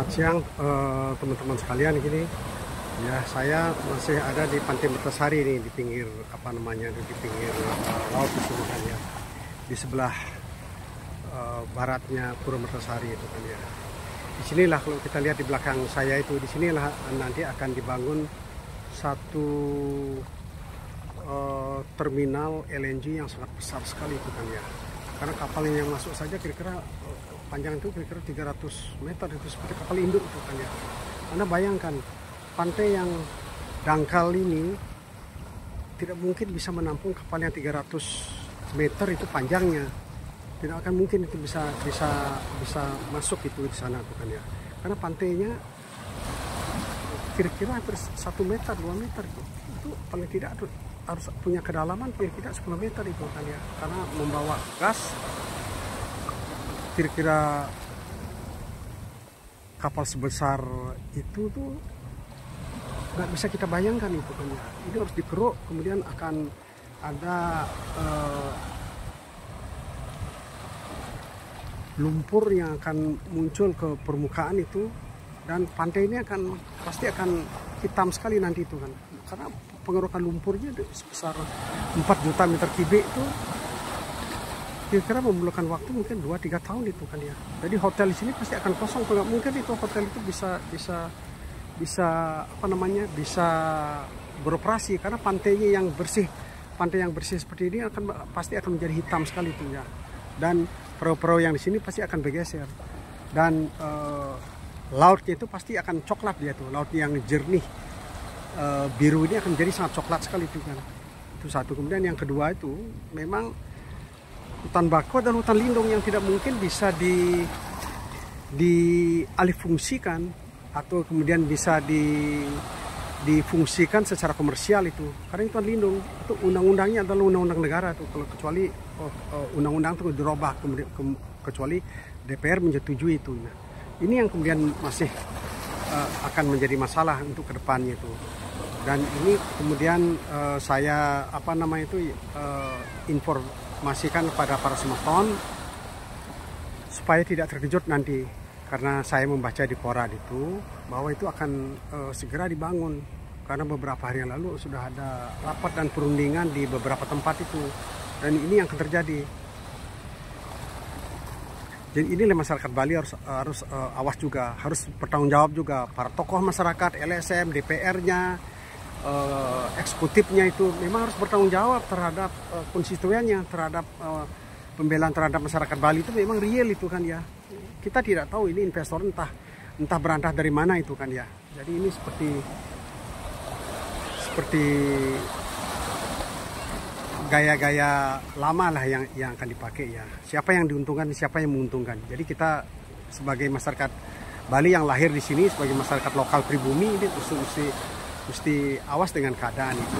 Selamat siang teman-teman sekalian. Gini ya, saya masih ada di Pantai Mertasari nih, di pinggir di pinggir laut itu kan ya, di sebelah baratnya Pura Mertasari itu kan ya. Di sinilah kalau kita lihat di belakang saya itu, di sinilah nanti akan dibangun satu terminal LNG yang sangat besar sekali itu kan ya. Karena kapal yang masuk saja kira-kira panjang itu kira-kira 300 meter, itu seperti kapal induk itu kan ya. Anda bayangkan, pantai yang dangkal ini tidak mungkin bisa menampung kapal yang 300 meter itu panjangnya. Tidak akan mungkin itu bisa masuk itu di sana itu kan ya. Karena pantainya kira-kira hampir 1 meter, 2 meter itu paling tidak harus punya kedalaman kira-kira 10 meter itu kan ya. Karena membawa gas, kira-kira kapal sebesar itu tuh nggak bisa kita bayangkan itu kan ya. Ini harus dikeruk, kemudian akan ada lumpur yang akan muncul ke permukaan itu, dan pantai ini pasti akan hitam sekali nanti itu kan, karena pengerukan lumpurnya sebesar 4 juta meter kubik itu kira-kira memerlukan waktu mungkin 2-3 tahun itu kan ya. Jadi hotel di sini pasti akan kosong. Kalau mungkin itu hotel itu bisa beroperasi, karena pantainya yang bersih, pantai yang bersih seperti ini pasti akan menjadi hitam sekali itu ya. Dan perahu-perahu yang di sini pasti akan bergeser, dan lautnya itu pasti akan coklat dia tuh, laut yang jernih biru ini akan menjadi sangat coklat sekali itu kan. Itu satu. Kemudian yang kedua itu memang hutan bakau dan hutan lindung yang tidak mungkin bisa dialihfungsikan atau kemudian bisa difungsikan secara komersial itu. Karena hutan lindung itu undang-undangnya adalah undang-undang negara tuh, kalau kecuali undang-undang itu dirubah kecuali DPR menyetujui itu. Nah, ini yang kemudian masih akan menjadi masalah untuk kedepannya itu. Dan ini kemudian saya informasikan kepada para semeton supaya tidak terkejut nanti, karena saya membaca di koran itu bahwa itu akan segera dibangun, karena beberapa hari yang lalu sudah ada rapat dan perundingan di beberapa tempat itu, dan ini yang akan terjadi. Jadi ini masyarakat Bali harus awas juga, harus bertanggung jawab juga, para tokoh masyarakat, LSM, DPR-nya, eksekutifnya itu memang harus bertanggung jawab terhadap konstituennya, terhadap pembelaan terhadap masyarakat Bali itu memang real itu kan ya. Kita tidak tahu ini investor entah berantah dari mana itu kan ya. Jadi ini seperti gaya-gaya lama lah yang akan dipakai ya. Siapa yang diuntungkan, siapa yang menguntungkan. Jadi kita sebagai masyarakat Bali yang lahir di sini, sebagai masyarakat lokal pribumi, ini mesti awas dengan keadaan itu.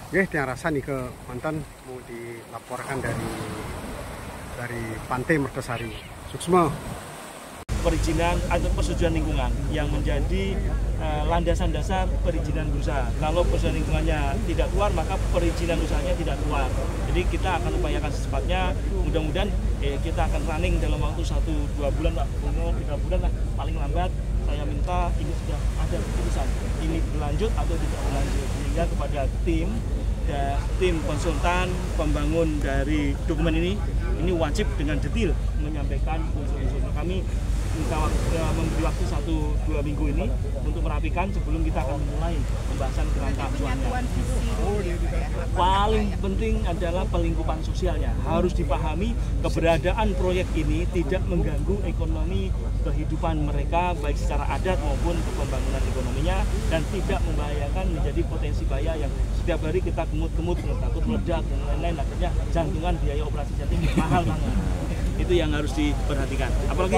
Oke, yang rasa nih ke mantan mau dilaporkan dari Pantai Mertasari. Suksma. Perizinan atau persetujuan lingkungan yang menjadi landasan dasar perizinan berusaha. Kalau persetujuan lingkungannya tidak keluar, maka perizinan usahanya tidak keluar. Jadi kita akan upayakan secepatnya. Mudah-mudahan kita akan running dalam waktu 1-2 bulan, 3 bulan lah paling lambat. Saya minta ini sudah ada keputusan ini berlanjut atau tidak berlanjut, sehingga kepada tim konsultan pembangun dari dokumen ini wajib dengan detail menyampaikan unsur-unsurnya. Kami memberi waktu 1-2 minggu ini untuk merapikan sebelum kita akan memulai pembahasan kerangka acuannya. Paling penting adalah pelingkupan sosialnya. Harus dipahami keberadaan proyek ini tidak mengganggu ekonomi kehidupan mereka, baik secara adat maupun pembangunan ekonominya, dan tidak membahayakan menjadi potensi bahaya yang setiap hari kita kemut-kemut, takut meledak dan lain-lain, akhirnya jantungan, biaya operasi jantung mahal banget. Itu yang harus diperhatikan. Apalagi